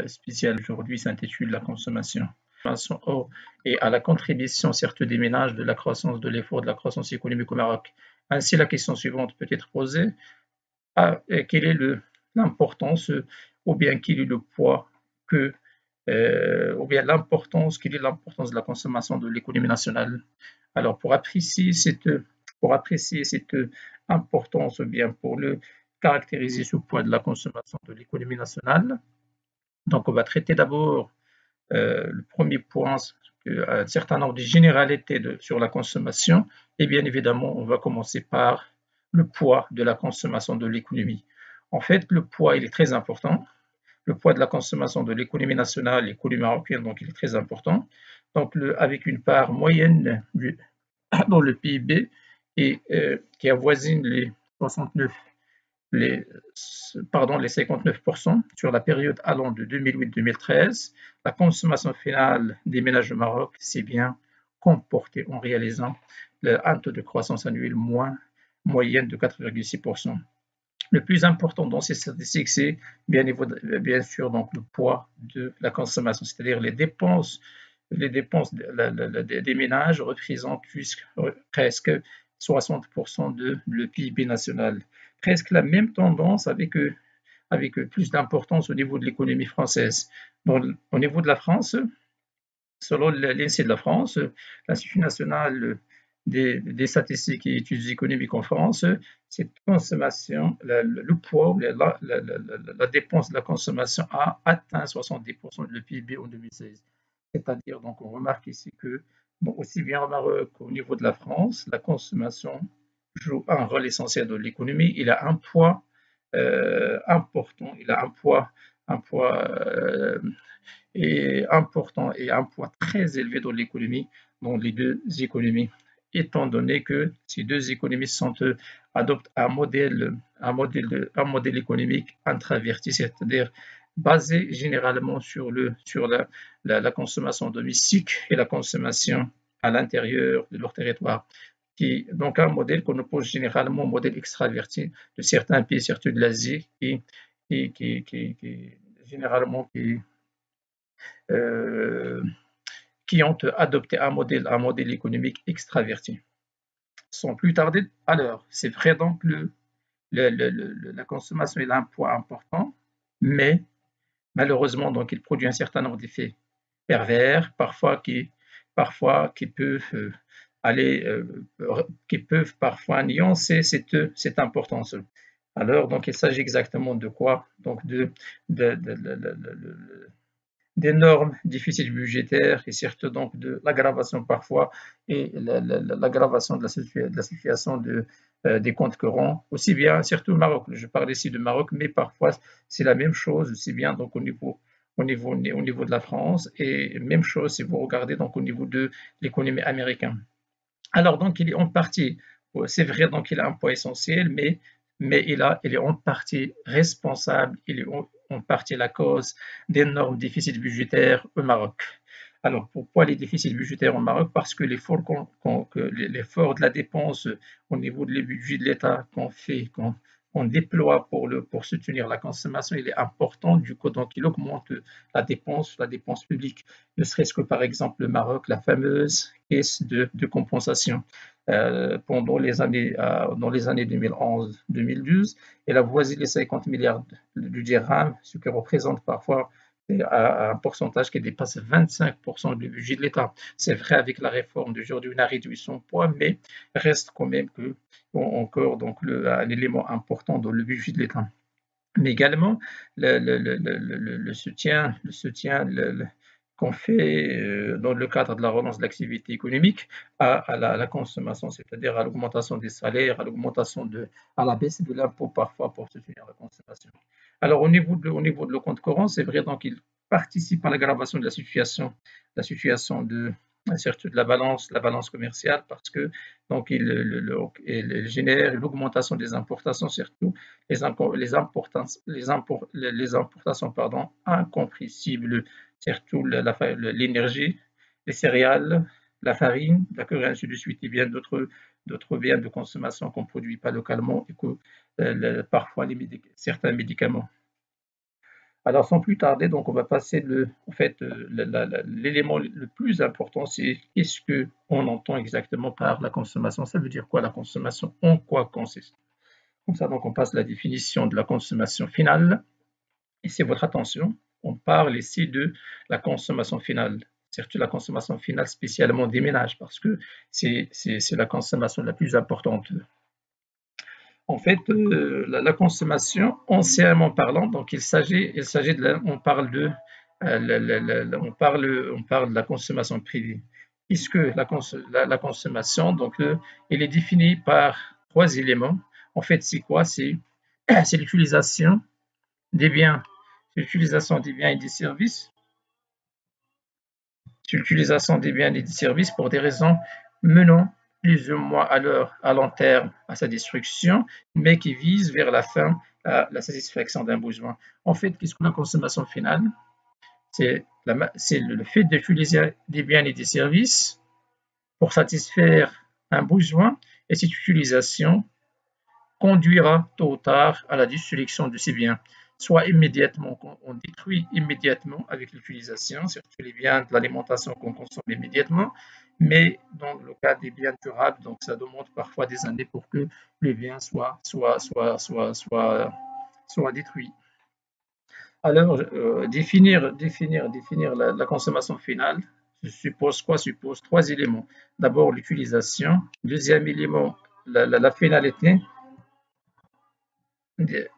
spéciale aujourd'hui s'intitule La consommation. Et à la contribution, certes, des ménages, de la croissance, de l'effort de la croissance économique au Maroc. Ainsi, la question suivante peut être posée. Quelle est l'importance ou bien quel est le poids que ou bien quelle est l'importance de la consommation de l'économie nationale. Alors pour apprécier cette importance ou bien pour le caractériser ce poids de la consommation de l'économie nationale, donc on va traiter d'abord le premier point, un certain nombre de généralités sur la consommation, et bien évidemment, on va commencer par le poids de la consommation de l'économie. En fait, le poids, il est très important. Le poids de la consommation de l'économie nationale, l'économie marocaine, donc il est très important. Donc, avec une part moyenne dans le PIB et qui avoisine les 69 les, les 59% sur la période allant de 2008-2013, la consommation finale des ménages au Maroc s'est bien comportée en réalisant un taux de croissance annuelle moyenne de 4,6%. Le plus important dans ces statistiques, c'est bien sûr donc, le poids de la consommation, c'est-à-dire les dépenses des ménages représentent presque 60% de le PIB national. Presque la même tendance avec plus d'importance au niveau de l'économie française. Au niveau de la France, selon l'INSEE de la France, l'Institut national des statistiques et études économiques en France, cette consommation, le poids, la dépense de la consommation a atteint 70% de le PIB en 2016. C'est-à-dire, donc, on remarque ici que, bon, aussi bien au Maroc qu'au niveau de la France, la consommation joue un rôle essentiel dans l'économie. Il a un poids important, il a un poids important et un poids très élevé dans l'économie, dans les deux économies, étant donné que ces deux économies adoptent un modèle économique intraverti, c'est-à-dire basé généralement sur la consommation domestique et la consommation à l'intérieur de leur territoire. Donc un modèle qu'on oppose généralement au modèle extraverti de certains pays, surtout de l'Asie, généralement euh, qui ont adopté un modèle économique extraverti. Sans plus tarder, alors, c'est vrai donc la consommation a un poids important, mais malheureusement, donc, il produit un certain nombre d'effets pervers, parfois qui peuvent aller, qui peuvent parfois nuancer cette importance. Alors, donc, il s'agit exactement de quoi? Donc, d'énormes déficits budgétaires et surtout donc de l'aggravation parfois et l'aggravation de la situation des comptes courants, aussi bien, surtout au Maroc. Je parle ici de Maroc, mais parfois c'est la même chose, aussi bien donc au niveau de la France et même chose si vous regardez donc au niveau de l'économie américaine. Alors donc il est en partie, c'est vrai donc il a un poids essentiel, mais il est en partie responsable, il est en partie la cause d'énormes déficits budgétaires au Maroc. Alors pourquoi les déficits budgétaires au Maroc? Parce que l'effort de la dépense au niveau des budgets de l'État qu'on déploie pour soutenir la consommation, il est important. Du coup, donc, il augmente la dépense publique, ne serait-ce que par exemple le Maroc, la fameuse caisse de compensation. Dans les années 2011-2012, elle a voisiné les 50 milliards de dirhams, ce qui représente parfois un pourcentage qui dépasse 25% du budget de l'État. C'est vrai, avec la réforme d'aujourd'hui, on a réduit son poids, mais reste quand même encore donc un élément important dans le budget de l'État. Mais également, le soutien qu'on fait dans le cadre de la relance de l'activité économique à la consommation, c'est-à-dire à l'augmentation des salaires, à la baisse de l'impôt parfois pour soutenir la consommation. Alors au niveau de le compte courant, c'est vrai donc il participe à l'aggravation de la situation surtout de la balance commerciale, parce que donc il génère l'évolution des importations, surtout les importations pardon, incompressibles, surtout l'énergie, les céréales, la farine, d'accord, et ainsi de suite, et bien d'autres biens de consommation qu'on ne produit pas localement et que parfois certains médicaments. Alors, sans plus tarder, donc on va passer en fait, l'élément le plus important, c'est qu'est-ce qu'on entend exactement par la consommation. Ça veut dire quoi la consommation? En quoi consiste? Comme ça, donc on passe à la définition de la consommation finale. Et c'est votre attention, on parle ici de la consommation finale, surtout la consommation finale spécialement des ménages, parce que c'est la consommation la plus importante. En fait, la consommation, anciennement parlant, donc on parle on parle de la consommation privée, puisque la consommation, donc, elle est définie par trois éléments. En fait, c'est quoi? C'est l'utilisation des biens, c'est l'utilisation des biens et des services, c'est l'utilisation des biens et des services pour des raisons menant plus ou moins à long terme à sa destruction, mais qui visent vers la fin à la satisfaction d'un besoin. En fait, qu'est-ce que la consommation finale? C'est le fait d'utiliser des biens et des services pour satisfaire un besoin, et cette utilisation conduira tôt ou tard à la destruction de ces biens, soit immédiatement, on détruit immédiatement avec l'utilisation, surtout les biens de l'alimentation qu'on consomme immédiatement, mais dans le cas des biens durables, donc ça demande parfois des années pour que les biens soient détruits. Alors, définir la consommation finale, suppose quoi? Suppose trois éléments. D'abord, l'utilisation. Deuxième élément, la finalité.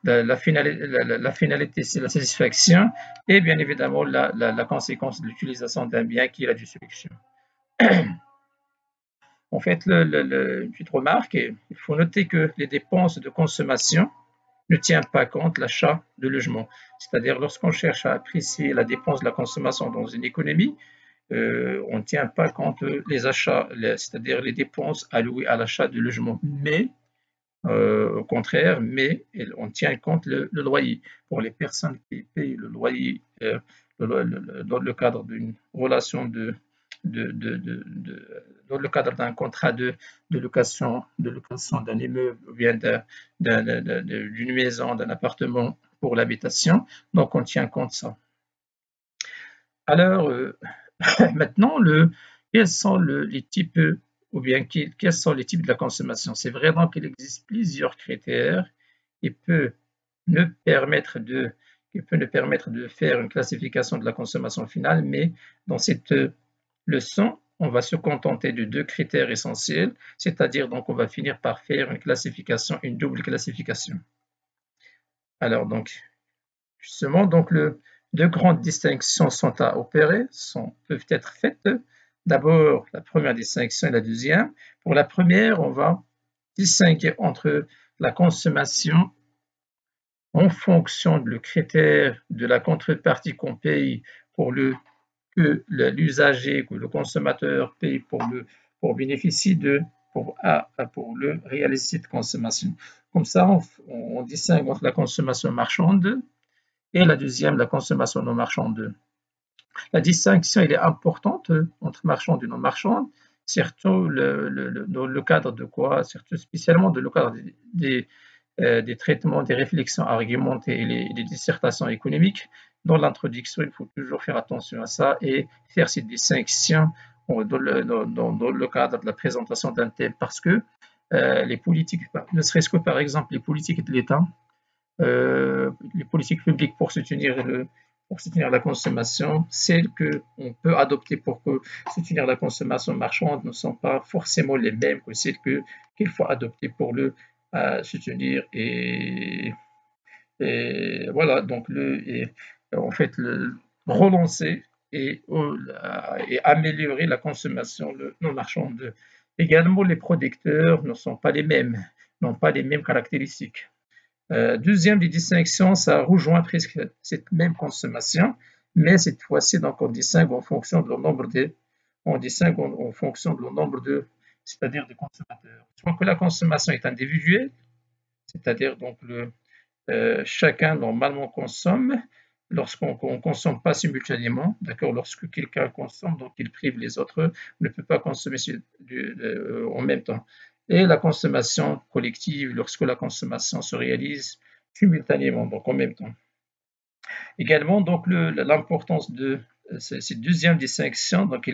La finalité, c'est la satisfaction et bien évidemment la conséquence de l'utilisation d'un bien qui est la destruction. En fait, une petite remarque, il faut noter que les dépenses de consommation ne tiennent pas compte de l'achat de logement. C'est-à-dire, lorsqu'on cherche à apprécier la dépense de la consommation dans une économie, on ne tient pas compte des achats, c'est-à-dire les dépenses allouées à l'achat de logement. Mais au contraire, mais on tient compte le loyer. Pour les personnes qui payent le loyer dans le cadre d'une relation dans le cadre d'un contrat de location d'un immeuble ou bien d'une maison, d'un appartement pour l'habitation. Donc, on tient compte de ça. Alors, maintenant, quels sont les types ou bien quels sont les types de la consommation? C'est vrai donc qu'il existe plusieurs critères qui peuvent nous permettre de faire une classification de la consommation finale, mais dans cette leçon, on va se contenter de deux critères essentiels, c'est-à-dire donc on va finir par faire une classification, une double classification. Alors donc, justement, donc deux grandes distinctions sont à opérer, peuvent être faites. D'abord, la première distinction et la deuxième. Pour la première, on va distinguer entre la consommation en fonction du critère de la contrepartie qu'on paye que l'usager, que le consommateur paye pour bénéficier pour réaliser cette consommation. Comme ça, on distingue entre la consommation marchande et la deuxième, la consommation non marchande. La distinction elle est importante entre marchande et non marchande, surtout dans le cadre de quoi? Surtout spécialement dans le cadre des traitements, des réflexions argumentées et des dissertations économiques. Dans l'introduction, il faut toujours faire attention à ça et faire cette distinction dans le cadre de la présentation d'un thème parce que les politiques, ne serait-ce que par exemple les politiques de l'État, les politiques publiques pour soutenir la consommation, celles qu'on peut adopter pour soutenir la consommation marchande ne sont pas forcément les mêmes que celles qu'il faut adopter pour soutenir et voilà, donc en fait, relancer et améliorer la consommation non marchande. Également, les producteurs ne sont pas les mêmes, n'ont pas les mêmes caractéristiques. Deuxième des distinctions, ça rejoint presque cette même consommation, mais cette fois-ci, donc on distingue en fonction de c'est-à-dire de consommateurs. Soit que la consommation est individuelle, c'est-à-dire donc chacun normalement consomme lorsqu'on ne consomme pas simultanément, d'accord, lorsque quelqu'un consomme, donc il prive les autres, on ne peut pas consommer en même temps. Et la consommation collective, lorsque la consommation se réalise simultanément, donc en même temps. Également, donc, l'importance de cette deuxième distinction, donc,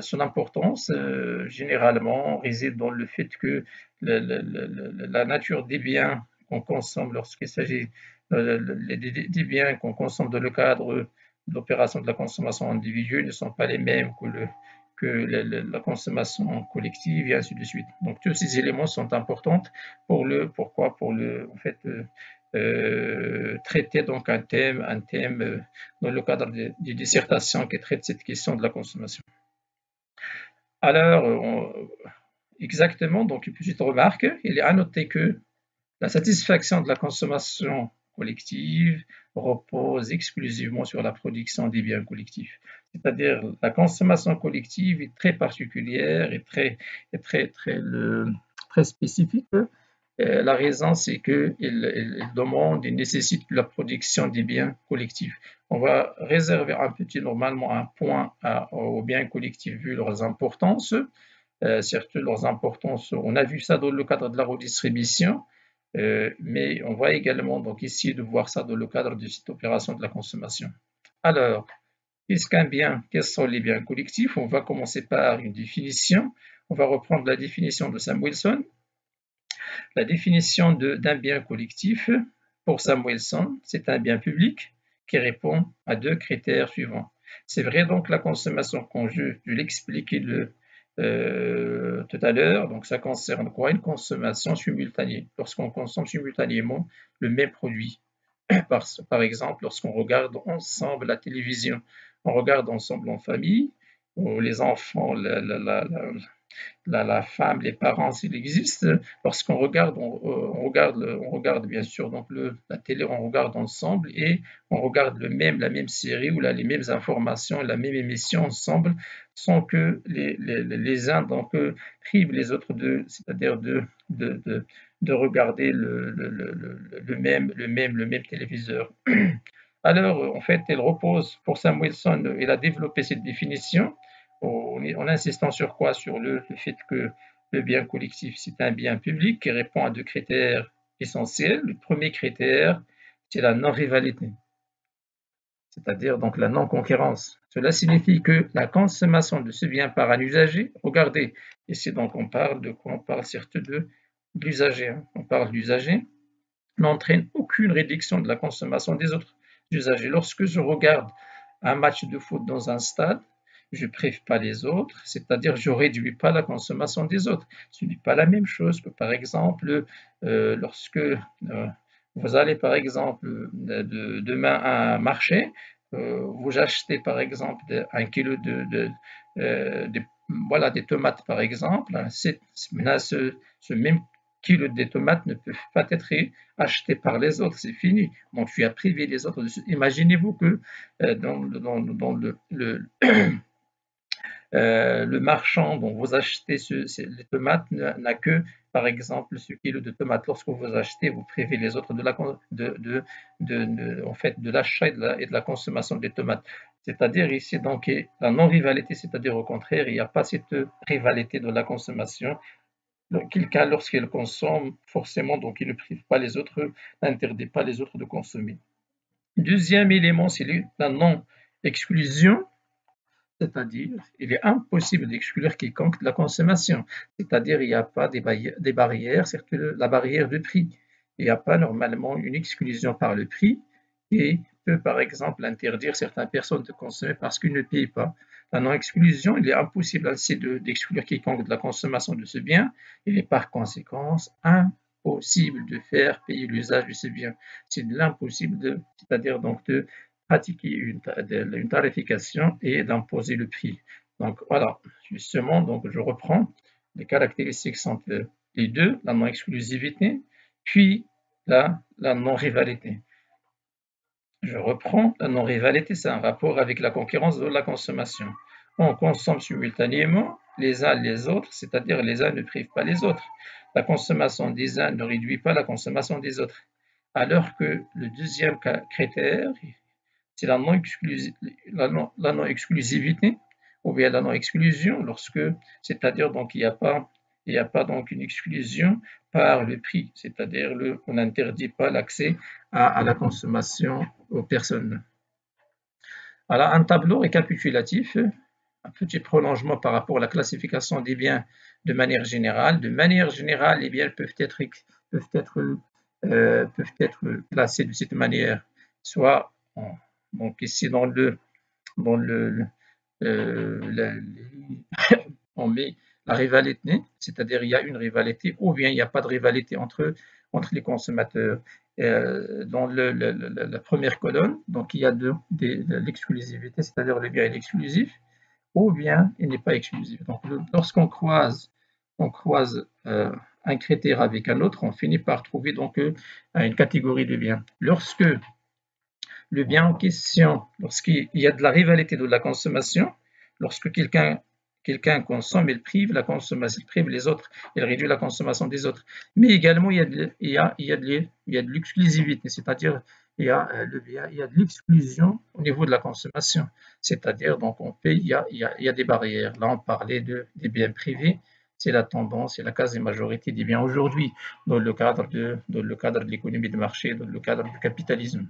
son importance, généralement, réside dans le fait que la nature des biens qu'on consomme lorsqu'il s'agit des biens qu'on consomme dans le cadre de l'opération de la consommation individuelle ne sont pas les mêmes que la consommation collective et ainsi de suite. Donc, tous ces éléments sont importants en fait, traiter donc un thème dans le cadre de dissertation qui traite cette question de la consommation. Alors, exactement, donc une petite remarque, il est à noter que la satisfaction de la consommation collective repose exclusivement sur la production des biens collectifs. C'est-à-dire la consommation collective est très particulière et très spécifique. La raison, c'est qu'il demande et nécessite la production des biens collectifs. On va réserver normalement un point aux biens collectifs vu leurs importances. Surtout leurs importances, on a vu ça dans le cadre de la redistribution, mais on va également donc essayer de voir ça dans le cadre de cette opération de la consommation. Alors, qu'est-ce qu'un bien? Quels sont les biens collectifs? On va commencer par une définition. On va reprendre la définition de Samuelson. La définition d'un bien collectif, pour Samuelson, c'est un bien public qui répond à deux critères suivants. C'est vrai donc la consommation qu'on je l'expliquais tout à l'heure, donc ça concerne quoi? Une consommation simultanée, lorsqu'on consomme simultanément le même produit. Par exemple, lorsqu'on regarde ensemble la télévision, on regarde ensemble en famille, ou les enfants, la femme, les parents, s'il existe, lorsqu'on regarde, on regarde bien sûr donc la télé, on regarde ensemble et on regarde la même série ou les mêmes informations, la même émission ensemble, sans que les uns donc privent les autres c'est-à-dire de regarder le même téléviseur. Alors, en fait, elle repose, pour Samuelson, il a développé cette définition en insistant sur quoi? Sur le fait que le bien collectif, c'est un bien public qui répond à deux critères essentiels. Le premier critère, c'est la non-rivalité, c'est-à-dire donc la non-concurrence. Cela signifie que la consommation de ce bien par un usager, regardez, ici donc on parle de quoi? On parle surtout de l'usager, on parle d'usager, n'entraîne aucune réduction de la consommation des autres usagers. Lorsque je regarde un match de foot dans un stade, je ne prive pas les autres, c'est-à-dire je ne réduis pas la consommation des autres. Ce n'est pas la même chose que par exemple lorsque vous allez par exemple demain à un marché, vous achetez par exemple un kilo voilà, des tomates par exemple, ce même kilo de tomates ne peuvent pas être achetés par les autres, c'est fini. Donc tu as privé les autres. Imaginez-vous que dans le marchand dont vous achetez les tomates n'a que, par exemple, ce kilo de tomates. Lorsque vous achetez, vous privez les autres en fait, de l'achat et de la consommation des tomates. C'est-à-dire ici, donc, la non-rivalité, c'est-à-dire au contraire, il n'y a pas cette rivalité de la consommation. Quelqu'un, lorsqu'il consomme, forcément, donc il ne prive pas les autres, n'interdit pas les autres de consommer. Deuxième élément, c'est la non-exclusion. C'est-à-dire, il est impossible d'exclure quiconque de la consommation. C'est-à-dire, il n'y a pas des barrières, surtout la barrière de prix. Il n'y a pas normalement une exclusion par le prix qui peut, par exemple, interdire certaines personnes de consommer parce qu'ils ne payent pas. La non-exclusion, il est impossible ainsi d'exclure quiconque de la consommation de ce bien. Il est par conséquent impossible de faire payer l'usage de ce bien. C'est de l'impossible, c'est-à-dire donc de pratiquer une tarification et d'imposer le prix. Donc voilà, justement, donc je reprends les caractéristiques sont les deux, la non-exclusivité, puis la non-rivalité. Je reprends, la non-rivalité, c'est un rapport avec la concurrence de la consommation. On consomme simultanément les uns les autres, c'est-à-dire les uns ne privent pas les autres. La consommation des uns ne réduit pas la consommation des autres. Alors que le deuxième critère, c'est la non-exclusivité ou bien la non-exclusion, c'est-à-dire donc il n'y a pas il n'y a pas donc une exclusion par le prix, c'est-à-dire on n'interdit pas l'accès à la consommation aux personnes. Voilà un tableau récapitulatif, un petit prolongement par rapport à la classification des biens de manière générale. De manière générale, les biens peuvent être classés de cette manière, soit donc ici dans on met la rivalité, c'est-à-dire il y a une rivalité ou bien il n'y a pas de rivalité entre les consommateurs. Dans la première colonne, donc il y a de l'exclusivité, c'est-à-dire le bien est exclusif, ou bien il n'est pas exclusif. Donc lorsqu'on croise un critère avec un autre, on finit par trouver donc une catégorie de biens. Lorsque le bien en question, lorsqu'il y a de la rivalité de la consommation, lorsque quelqu'un consomme, il prive la consommation, il prive les autres, il réduit la consommation des autres. Mais également, il y a de l'exclusivité, c'est-à-dire il y a de l'exclusion au niveau de la consommation. C'est-à-dire, donc, on paye, il y a des barrières. Là, on parlait des biens privés. C'est la tendance, c'est la quasi-majorité des biens aujourd'hui dans le cadre de l'économie de marché, dans le cadre du capitalisme.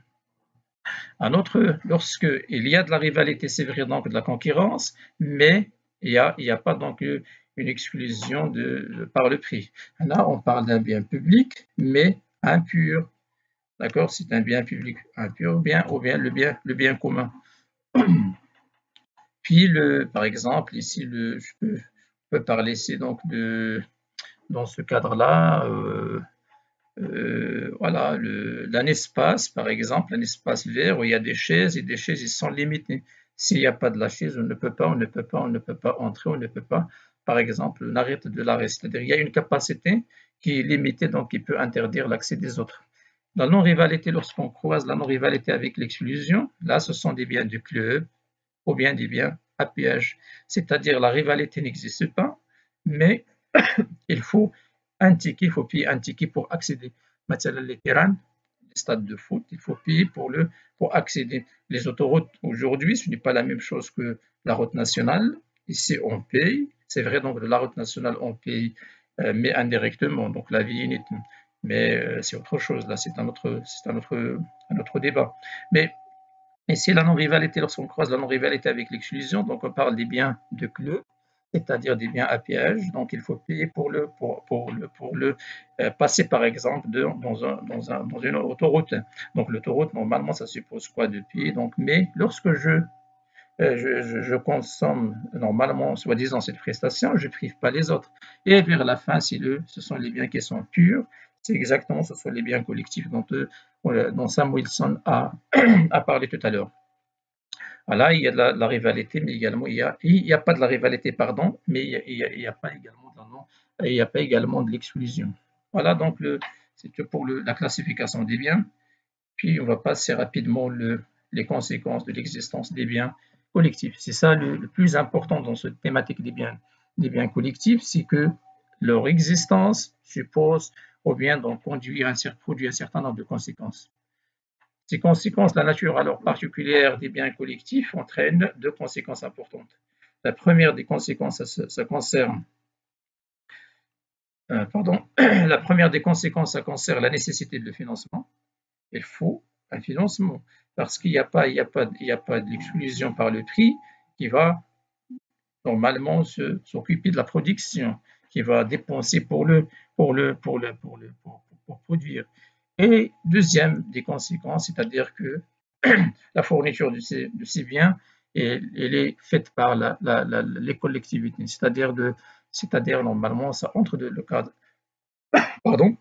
Un autre, lorsque il y a de la rivalité, c'est vrai, donc de la concurrence, mais il y a pas donc une exclusion par le prix. Là, on parle d'un bien public, mais impur. D'accord? C'est un bien public impur ou bien le bien commun. Puis, par exemple, ici, je peux parler ici donc dans ce cadre-là, voilà, d'un espace, par exemple, un espace vert où il y a des chaises et des chaises, ils sont limitées. S'il n'y a pas de la chaise, on ne peut pas entrer, on ne peut pas, par exemple, on arrête de l'arrêt. C'est-à-dire, il y a une capacité qui est limitée, donc qui peut interdire l'accès des autres. La non-rivalité, lorsqu'on croise la non-rivalité avec l'exclusion, là, ce sont des biens du club ou bien des biens à piège. C'est-à-dire, la rivalité n'existe pas, mais il faut payer un ticket pour accéder. مثلا les terrains, les stades de foot, il faut payer pour accéder. Les autoroutes aujourd'hui, ce n'est pas la même chose que la route nationale. Ici, on paye. C'est vrai, donc de la route nationale, on paye, mais indirectement, donc la vie est. Mais c'est autre chose. Là, c'est un autre débat. Mais ici, la non-rivalité, lorsqu'on croise la non-rivalité avec l'exclusion, donc on parle des biens de club, c'est-à-dire des biens à péage. Donc, il faut payer pour le passer, par exemple, dans une autoroute. Donc, l'autoroute, normalement, ça suppose quoi de payer. Donc, mais lorsque je consomme normalement, soi-disant, cette prestation, je ne prive pas les autres. Et vers la fin, ce sont les biens qui sont purs. C'est exactement, ce sont les biens collectifs dont Sam Wilson a parlé tout à l'heure. Voilà, il y a de la rivalité, mais également il y a pas de la rivalité, pardon, mais il y a pas également il y a pas également de l'exclusion. Voilà donc c'est pour la classification des biens. Puis on va passer rapidement les conséquences de l'existence des biens collectifs. C'est ça le plus important dans cette thématique des biens collectifs, c'est que leur existence suppose ou bien donc produit un certain nombre de conséquences. Ces conséquences, la nature alors particulière des biens collectifs entraîne deux conséquences importantes. La première des conséquences, ça concerne, la première des conséquences, ça concerne la nécessité de le financement. Il faut un financement parce qu'il n'y a pas de l'exclusion par le prix qui va normalement s'occuper de la production, qui va dépenser pour produire. Et deuxième des conséquences, c'est-à-dire que la fourniture de ces biens, elle est faite par les collectivités, c'est-à-dire normalement ça entre le cadre, pardon,